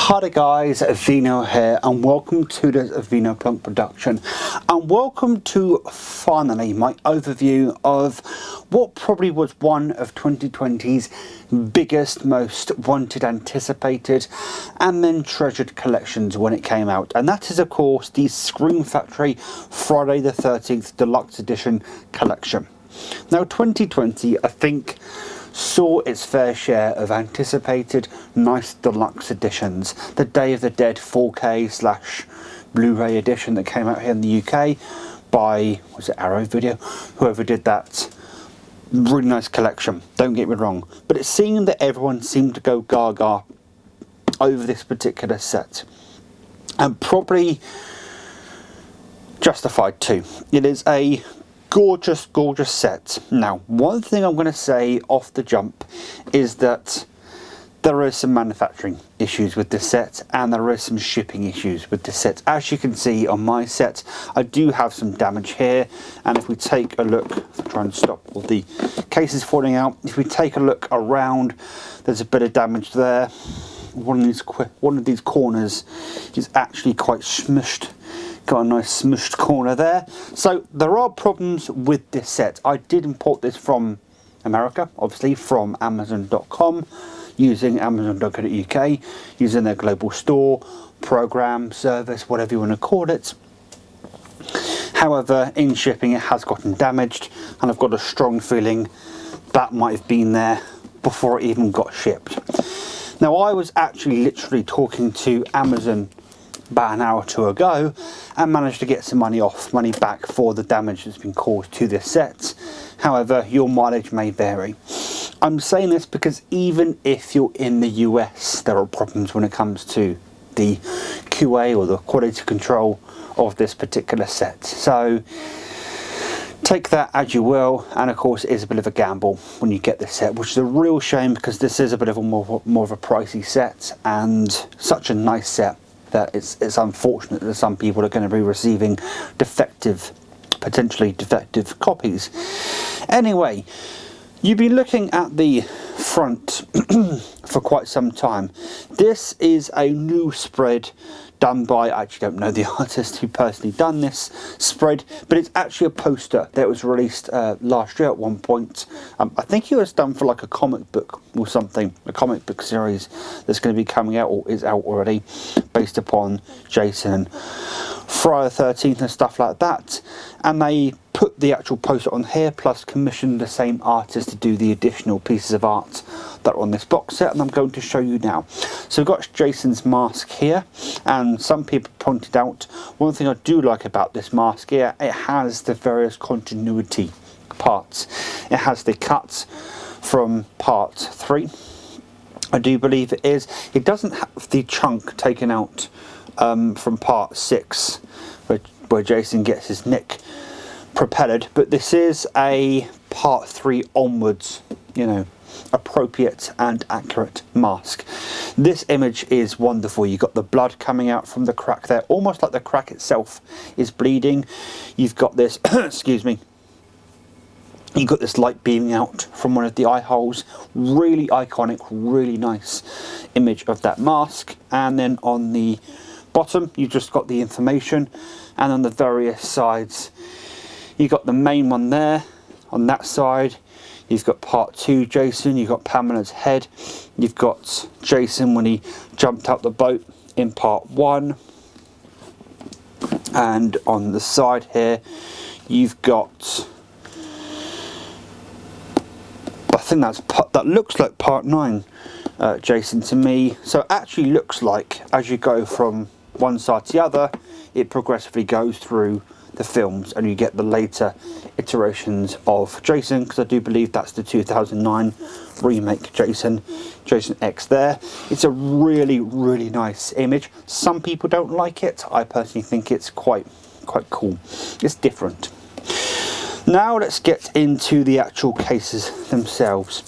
Hi there guys, Vino here and welcome to this Vino Plunk production and welcome to finally my overview of what probably was one of 2020's biggest, most wanted, anticipated and then treasured collections when it came out, and that is of course the Scream Factory Friday the 13th Deluxe Edition collection. Now 2020 I think saw its fair share of anticipated nice deluxe editions. The Day of the Dead 4K / Blu-ray edition that came out here in the UK by, was it Arrow Video? Whoever did that. Really nice collection, don't get me wrong. But it seemed that everyone seemed to go gaga over this particular set. And probably justified too. It is a gorgeous set. Now one thing I'm going to say off the jump is that there is some manufacturing issues with this set and there is some shipping issues with this set. As you can see on my set, I do have some damage here, and if we take a look, try and stop all the cases falling out, if we take a look around, there's a bit of damage there. One of these corners is actually quite smushed. Got a nice smushed corner there. So there are problems with this set. I did import this from America, obviously from Amazon.com, using Amazon.co.uk, using their global store, program, service, whatever you want to call it. However, in shipping it has gotten damaged, and I've got a strong feeling that might have been there before it even got shipped. Now I was actually literally talking to Amazon about an hour or two ago and managed to get some money back for the damage that's been caused to this set. However, your mileage may vary. I'm saying this because even if you're in the US, there are problems when it comes to the QA or the quality control of this particular set. So take that as you will, and of course it is a bit of a gamble when you get this set, which is a real shame because this is a bit of a more of a pricey set and such a nice set that it's unfortunate that some people are going to be receiving potentially defective copies. Anyway, you've been looking at the front for quite some time. This is a new spread done by, I actually don't know the artist who personally done this spread, but it's actually a poster that was released last year at one point. I think it was done for like a comic book or something, a comic book series that's going to be coming out or is out already, based upon Jason and Friday the 13th and stuff like that. And they put the actual poster on here, plus commissioned the same artist to do the additional pieces of art that are on this box set, and I'm going to show you now. So we've got Jason's mask here, and some people pointed out one thing I do like about this mask here, it has the various continuity parts. It has the cuts from part 3, I do believe it is. It doesn't have the chunk taken out from part 6 where Jason gets his neck propelled, but this is a part 3 onwards, you know, appropriate and accurate mask. This image is wonderful. You've got the blood coming out from the crack there, almost like the crack itself is bleeding. You've got this excuse me, you've got this light beaming out from one of the eye holes. Really iconic, really nice image of that mask. And then on the bottom you've just got the information, and on the various sides you've got the main one there. On that side you've got part 2 Jason, you've got Pamela's head, you've got Jason when he jumped out the boat in part 1, and on the side here you've got, I think that looks like part 9 Jason to me. So it actually looks like as you go from one side to the other, it progressively goes through the films and you get the later iterations of Jason, because I do believe that's the 2009 remake Jason X there. It's a really nice image. Some people don't like it. I personally think it's quite cool. It's different. Now let's get into the actual cases themselves.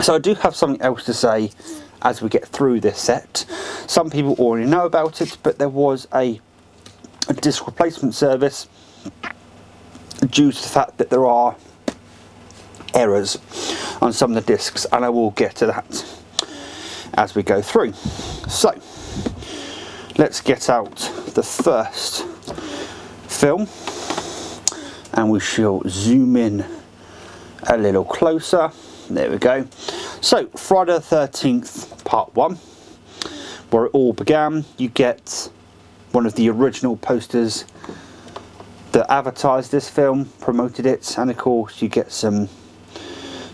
So I do have something else to say as we get through this set. Some people already know about it, but there was a disc replacement service due to the fact that there are errors on some of the discs, and I will get to that. as we go through. So let's get out the first film and we shall zoom in a little closer. There we go. So Friday the 13th part 1, where it all began. You get one of the original posters that advertised this film, promoted it, and of course you get some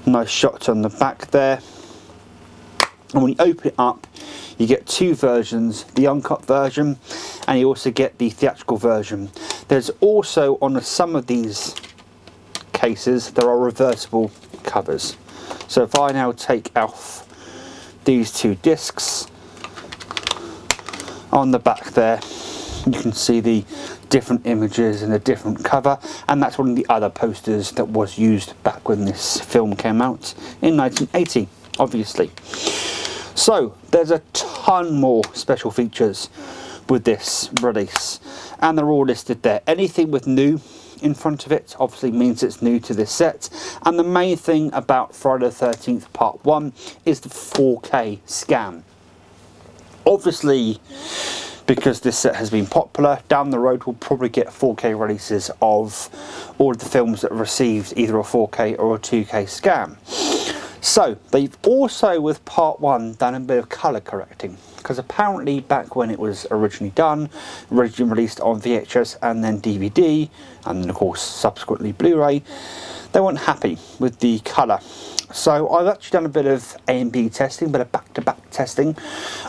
nice shots on the back there. And when you open it up, you get two versions, the uncut version, and you also get the theatrical version. There's also, on some of these cases, there are reversible covers. So if I now take off these two discs, on the back there you can see the different images and a different cover, and that's one of the other posters that was used back when this film came out in 1980, obviously. So there's a ton more special features with this release, and they're all listed there. Anything with new in front of it obviously means it's new to this set, and the main thing about Friday the 13th part 1 is the 4K scan. Obviously, because this set has been popular, down the road we'll probably get 4K releases of all of the films that received either a 4K or a 2K scan. So they've also, with part 1, done a bit of colour correcting, because apparently back when it was originally done, originally released on VHS and then DVD, and then of course subsequently Blu-ray, they weren't happy with the colour. So I've actually done a bit of A and B testing, but a back-to-back testing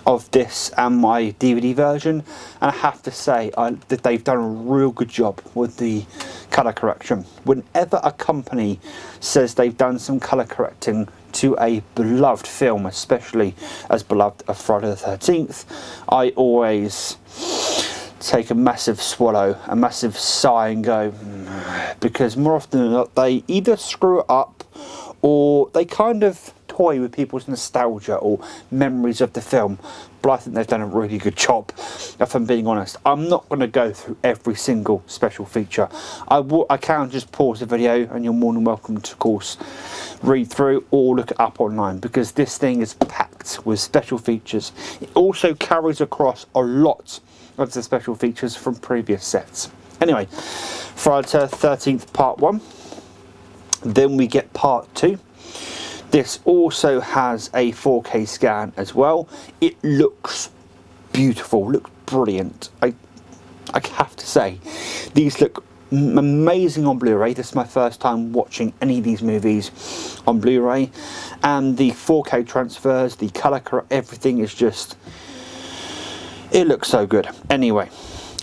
of this and my DVD version, and I have to say that they've done a real good job with the colour correction. Whenever a company says they've done some colour correcting to a beloved film, especially as beloved as Friday the 13th, I always take a massive swallow, a massive sigh and go, because more often than not they either screw it up or they kind of toy with people's nostalgia or memories of the film. But I think they've done a really good job, if I'm being honest. I'm not going to go through every single special feature. I can just pause the video and you're more than welcome to, of course, read through or look it up online, because this thing is packed with special features. It also carries across a lot of the special features from previous sets. Anyway, Friday the 13th part 1. Then we get part 2. This also has a 4K scan as well. It looks beautiful, looks brilliant. I have to say, these look amazing on Blu-ray. This is my first time watching any of these movies on Blu-ray, and the 4K transfers, the colour, everything is just, it looks so good. Anyway,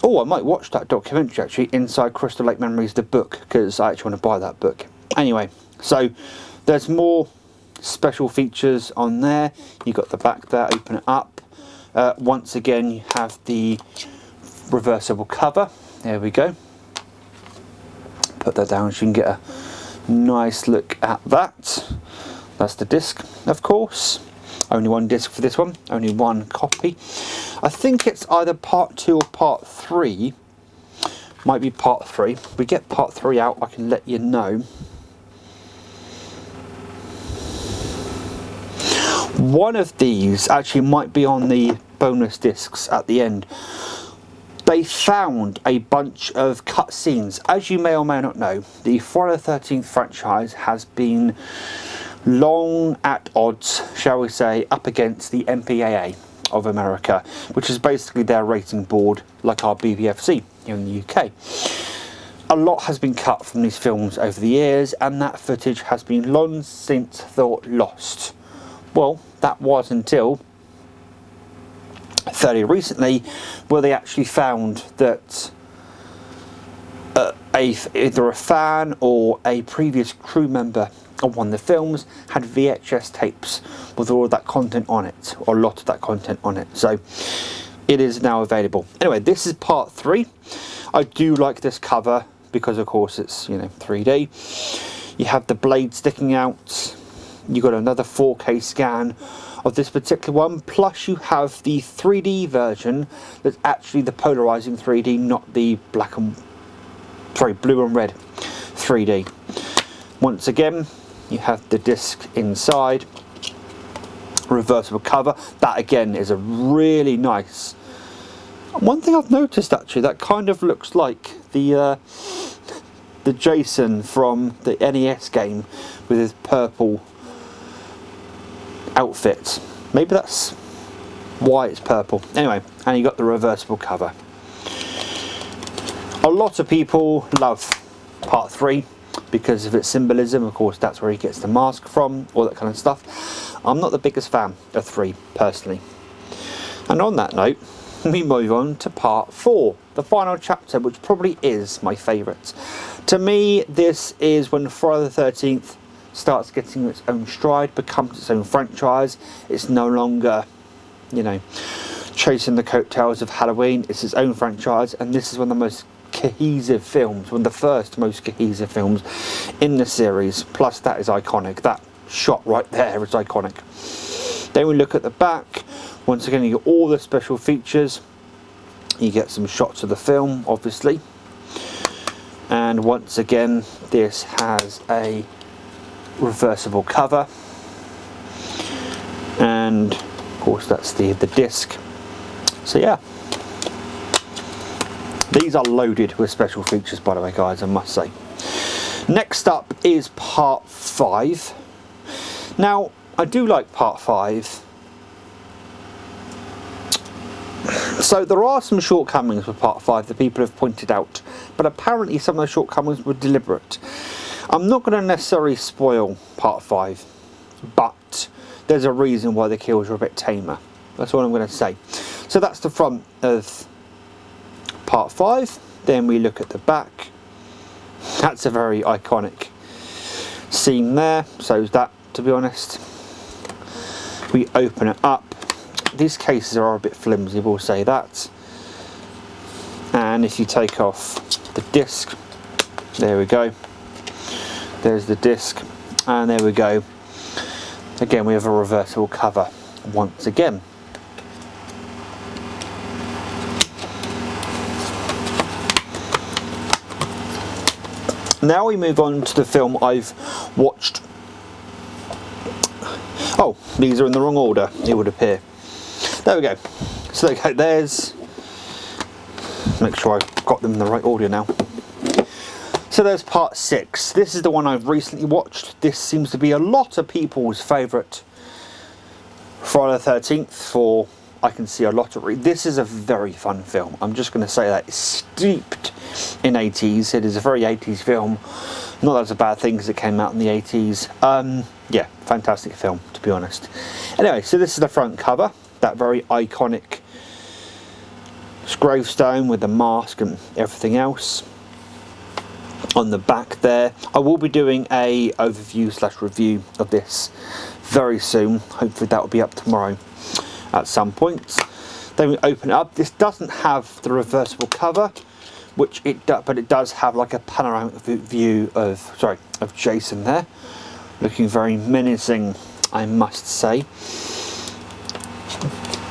oh, I might watch that documentary actually, Inside Crystal Lake Memories, the book, because I actually want to buy that book. Anyway, so there's more special features on there. You've got the back there, open it up. Once again, you have the reversible cover. There we go. Put that down so you can get a nice look at that. That's the disc, of course. Only one disc for this one, only one copy. I think it's either part 2 or part 3. Might be part 3. If we get part 3 out, I can let you know. One of these actually might be on the bonus discs at the end. They found a bunch of cut scenes. As you may or may not know, the Friday the 13th franchise has been long at odds, shall we say, up against the MPAA of America, which is basically their rating board, like our BBFC here in the UK. A lot has been cut from these films over the years, and that footage has been long since thought lost. Well, that was until fairly recently, where they actually found that either a fan or a previous crew member of one of the films had VHS tapes with all of that content on it, or a lot of that content on it. So it is now available. Anyway, this is part 3. I do like this cover because, of course, it's, you know, 3D. You have the blade sticking out. You've got another 4K scan of this particular one, plus you have the 3D version that's actually the polarizing 3D, not the blue and red 3D. Once again, you have the disc inside, reversible cover. That again is a really nice. One thing I've noticed actually, that kind of looks like the Jason from the NES game with his purple outfit. Maybe that's why it's purple. Anyway, and you got the reversible cover. A lot of people love part 3 because of its symbolism. Of course, that's where he gets the mask from, all that kind of stuff. I'm not the biggest fan of 3 personally. And on that note, we move on to part 4, the final chapter, which probably is my favourite. To me, this is when Friday the 13th starts getting its own stride, becomes its own franchise. It's no longer, you know, chasing the coattails of Halloween. It's its own franchise, and this is one of the most cohesive films, one of the first most cohesive films in the series. Plus, that is iconic. That shot right there is iconic. Then we look at the back. Once again, you get all the special features. You get some shots of the film, obviously. And once again, this has a reversible cover. And of course, that's the disc. So yeah. These are loaded with special features, by the way, guys, I must say. Next up is part 5. Now, I do like part 5. So there are some shortcomings with part 5 that people have pointed out, but apparently some of the shortcomings were deliberate. I'm not going to necessarily spoil part 5, but there's a reason why the kills are a bit tamer. That's all I'm going to say. So that's the front of part 5. Then we look at the back. That's a very iconic scene there. So is that, to be honest. We open it up. These cases are a bit flimsy, we'll say that. And if you take off the disc, there we go. There's the disc, and there we go. Again, we have a reversible cover once again. Now we move on to the film I've watched. Oh, these are in the wrong order, it would appear. There we go. So there we go. There's, make sure I've got them in the right order now. So there's part 6. This is the one I've recently watched. This seems to be a lot of people's favourite Friday the 13th for, I can see a lot of this is a very fun film. I'm just going to say that. It's steeped in 80s. It is a very 80s film. Not that it's a bad thing because it came out in the 80s. Yeah, fantastic film, to be honest. Anyway, so this is the front cover. That very iconic gravestone with the mask and everything else. On the back there, I will be doing a overview / review of this very soon. Hopefully that will be up tomorrow at some point. Then we open it up. This doesn't have the reversible cover, which it does, but it does have like a panoramic view of Jason there, looking very menacing, I must say.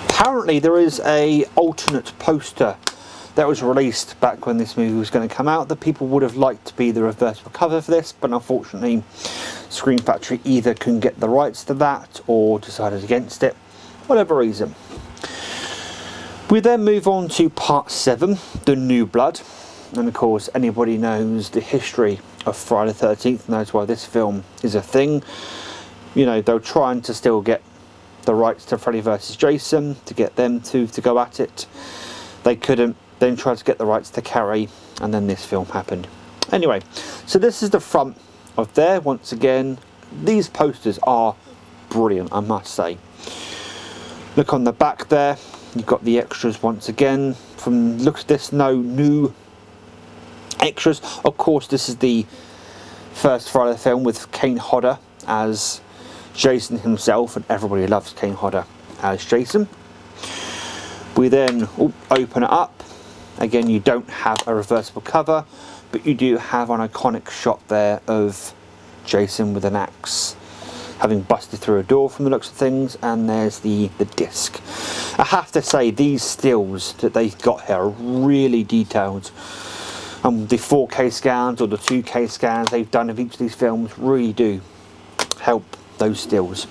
Apparently there is a alternate poster that was released back when this movie was going to come out that people would have liked to be the reversible cover for this, but unfortunately Screen Factory either couldn't get the rights to that or decided against it, whatever reason. We then move on to part 7, The New Blood, and of course anybody knows the history of Friday the 13th knows why this film is a thing. You know, they're trying to still get the rights to Freddy vs Jason, to get them to go at it. They couldn't, then tried to get the rights to Carrie, and then this film happened. Anyway, so this is the front of there. Once again, these posters are brilliant, I must say. Look on the back there, you've got the extras once again. From looks at this, no new extras. Of course, this is the first Friday film with Kane Hodder as Jason himself, and everybody loves Kane Hodder as Jason. We then open it up. Again, you don't have a reversible cover, but you do have an iconic shot there of Jason with an axe having busted through a door from the looks of things, and there's the disc. I have to say, these stills that they've got here are really detailed. The 4K scans or the 2K scans they've done of each of these films really do help those stills.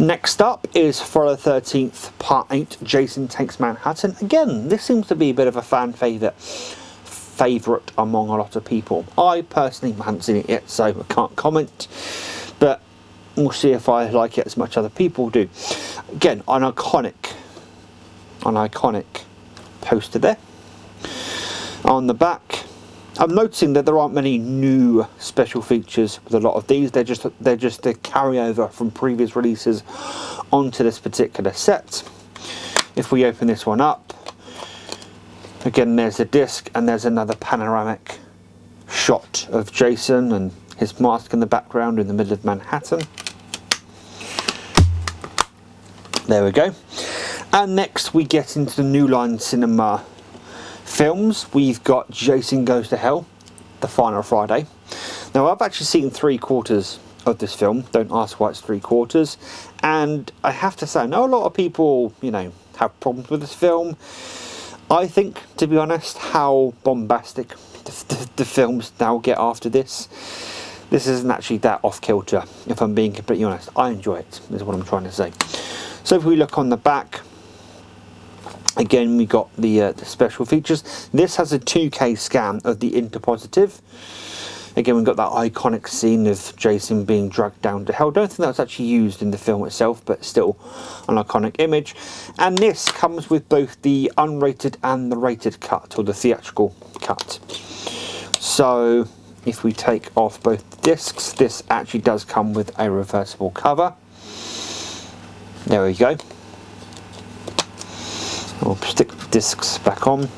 Next up is Friday the 13th Part 8, Jason Takes Manhattan. Again, this seems to be a bit of a fan favourite among a lot of people. I personally haven't seen it yet, so I can't comment, but we'll see if I like it as much as other people do. Again, an iconic poster there. On the back, I'm noticing that there aren't many new special features with a lot of these. They're just a carryover from previous releases onto this particular set. If we open this one up, again, there's a disc and there's another panoramic shot of Jason and his mask in the background in the middle of Manhattan. There we go. And next we get into the New Line Cinema films. We've got Jason Goes to Hell, the final Friday. Now, I've actually seen 3/4 of this film. Don't ask why it's 3/4. And I have to say, I know a lot of people, you know, have problems with this film. I think, to be honest, how bombastic the films now get after this isn't actually that off kilter, if I'm being completely honest. I enjoy it, is what I'm trying to say. So if we look on the back, again, we got the special features. This has a 2K scan of the interpositive. Again, we've got that iconic scene of Jason being dragged down to hell. Don't think that was actually used in the film itself, but still an iconic image. And this comes with both the unrated and the rated cut, or the theatrical cut. So if we take off both discs, this actually does come with a reversible cover. There we go. I'll stick the discs back on.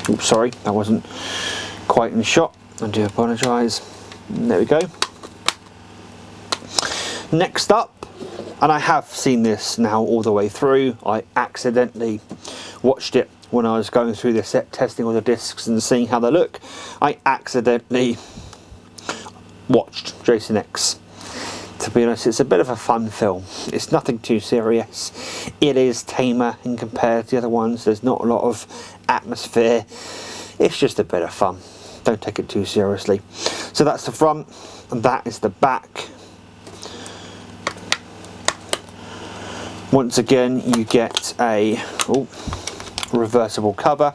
Oops, sorry, that wasn't quite in shot. I do apologise. There we go. Next up, and I have seen this now all the way through. I accidentally watched it when I was going through the set, testing all the discs and seeing how they look. I accidentally watched Jason X. To be honest, it's a bit of a fun film. It's nothing too serious. It is tamer in compared to the other ones. There's not a lot of atmosphere. It's just a bit of fun. Don't take it too seriously. So that's the front, and that is the back. Once again, you get a reversible cover,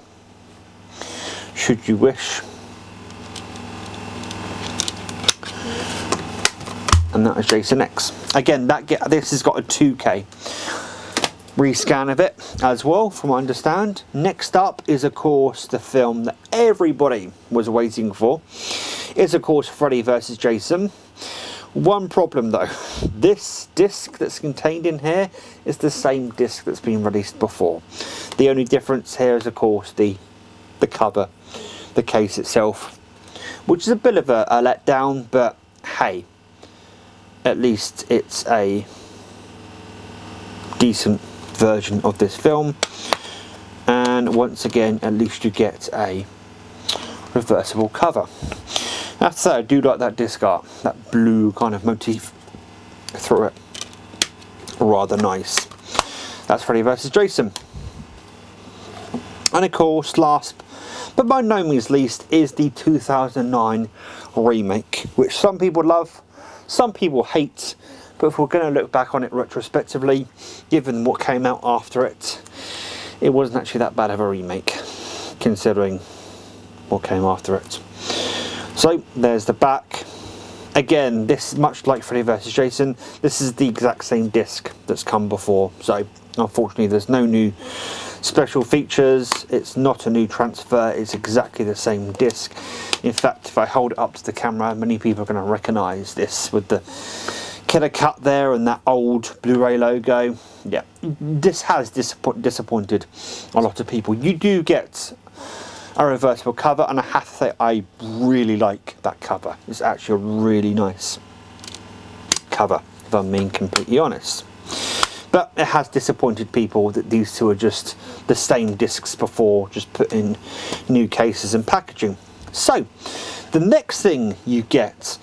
should you wish. And that is Jason X. Again, this has got a 2K rescan of it as well, from what I understand. Next up is, of course, the film that everybody was waiting for. Is, of course, Freddy vs. Jason. One problem though, this disc that's contained in here is the same disc that's been released before. The only difference here is, of course, the cover, the case itself, which is a bit of a letdown, but hey, at least it's a decent version of this film. And once again, at least you get a reversible cover. I have to say, I do like that disc art, that blue kind of motif through it. Rather nice. That's Freddy vs. Jason. And of course, last but by no means least, is the 2009 remake, which some people love, some people hate, but if we're going to look back on it retrospectively, given what came out after it, it wasn't actually that bad of a remake, considering what came after it. So there's the back. Again, this, much like Freddy vs. Jason, this is the exact same disc that's come before, so unfortunately there's no new special features. It's not a new transfer, it's exactly the same disc. In fact, if I hold it up to the camera, many people are going to recognise this with the killer cut there and that old Blu-ray logo. Yeah, this has disappointed a lot of people. You do get a reversible cover, and I have to say I really like that cover. It's actually a really nice cover, if I'm being completely honest. But it has disappointed people that these two are just the same discs before, just put in new cases and packaging. So the next thing you get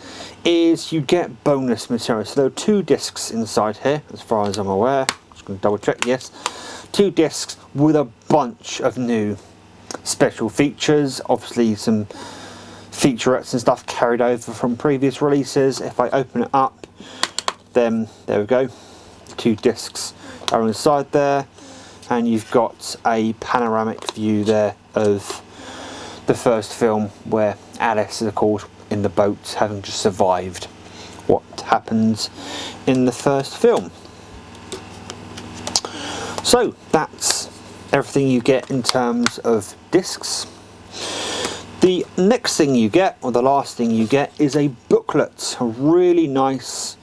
is you get bonus material. So there are 2 discs inside here, as far as I'm aware. Just going to double check, yes. 2 discs with a bunch of new special features, obviously some featurettes and stuff carried over from previous releases. If I open it up, then there we go. the 2 discs are inside there, and you've got a panoramic view there of the first film, where Alice is of course in the boat, having just survived what happens in the first film. So that's everything you get in terms of discs. The next thing you get, or the last thing you get, is a booklet. A really nice,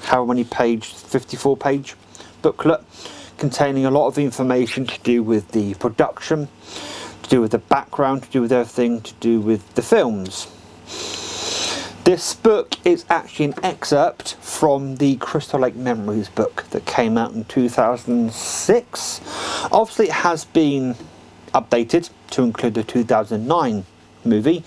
how many page, 54 page booklet, containing a lot of information to do with the production, to do with the background, to do with everything to do with the films. This book is actually an excerpt from the Crystal Lake Memories book that came out in 2006. Obviously it has been updated to include the 2009 movie,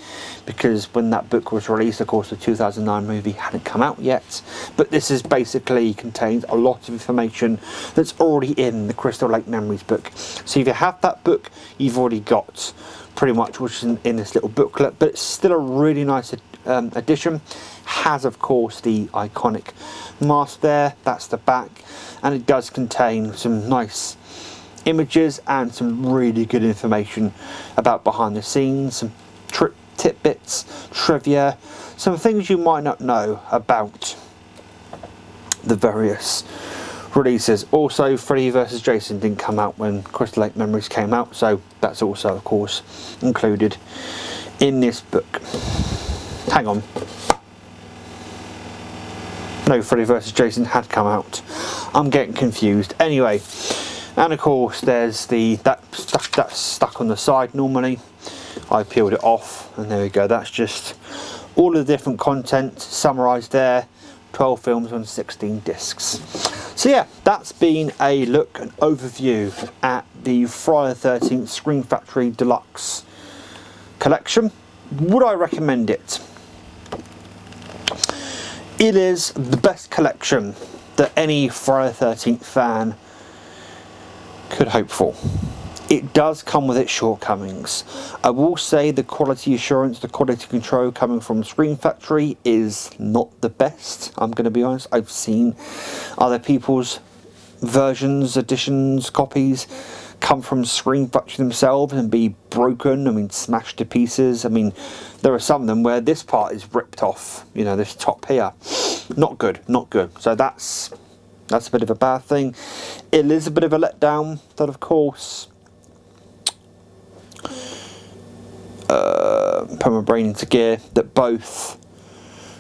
because when that book was released, of course, the 2009 movie hadn't come out yet. But this is basically contains a lot of information that's already in the Crystal Lake Memories book. So if you have that book, you've already got pretty much what's in this little booklet. But it's still a really nice edition. Has, of course, the iconic mask there. That's the back, and it does contain some nice images and some really good information about behind the scenes, some tidbits, trivia, some things you might not know about the various releases. Also, Freddy vs. Jason didn't come out when Crystal Lake Memories came out, so that's also, of course, included in this book. Hang on. No, Freddy vs. Jason had come out. I'm getting confused. Anyway, and of course there's that stuff that's stuck on the side normally. I peeled it off, and there we go. That's just all of the different content summarised there. 12 films on 16 discs. So yeah, that's been a look, an overview at the Friday the 13th Scream Factory Deluxe collection. Would I recommend it? It is the best collection that any Friday the 13th fan could hope for. It does come with its shortcomings. I will say the quality assurance, the quality control coming from Scream Factory is not the best. I'm going to be honest. I've seen other people's versions, editions, copies come from Scream Factory themselves and be broken, I mean smashed to pieces. I mean, there are some of them where this part is ripped off, you know, this top here. Not good, not good. So that's a bit of a bad thing. It is a bit of a letdown that, of course, put my brain into gear, that both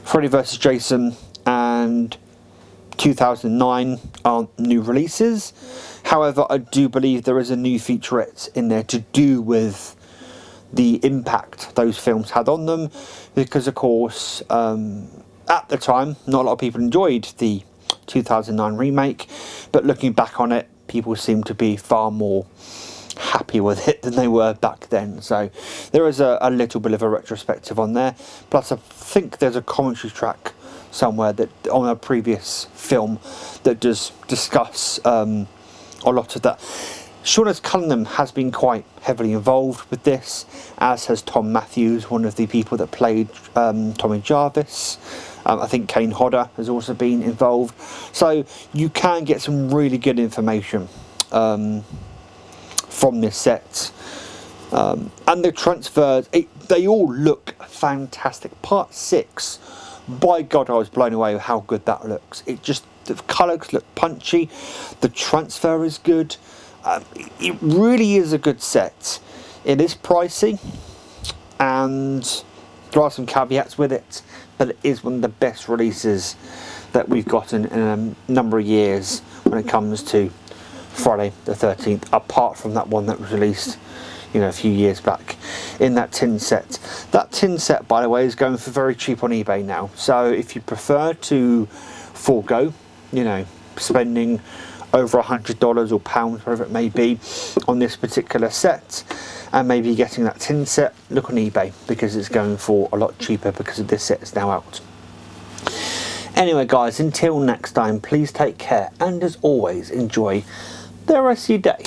Freddy vs. Jason and 2009 aren't new releases. However, I do believe there is a new featurette in there to do with the impact those films had on them, because of course at the time not a lot of people enjoyed the 2009 remake, but looking back on it, people seem to be far more happy with it than they were back then. So there is a little bit of a retrospective on there. Plus I think there's a commentary track somewhere that on a previous film that does discuss a lot of that. Sean S. Cunningham has been quite heavily involved with this, as has Tom Matthews, one of the people that played Tommy Jarvis. I think Kane Hodder has also been involved. So you can get some really good information from this set. And the transfers, they all look fantastic. Part 6, by God, I was blown away with how good that looks. It just, the colours look punchy, the transfer is good. It really is a good set. It is pricey, and there are some caveats with it, but it is one of the best releases that we've gotten in a number of years when it comes to Friday the 13th, apart from that one that was released, you know, a few years back in that tin set. That tin set, by the way, is going for very cheap on eBay now. So if you prefer to forego, you know, spending over $100 or pounds, whatever it may be, on this particular set, and maybe getting that tin set, look on eBay, because it's going for a lot cheaper because this set is now out. Anyway guys, until next time, please take care, and as always, enjoy the rest of your day.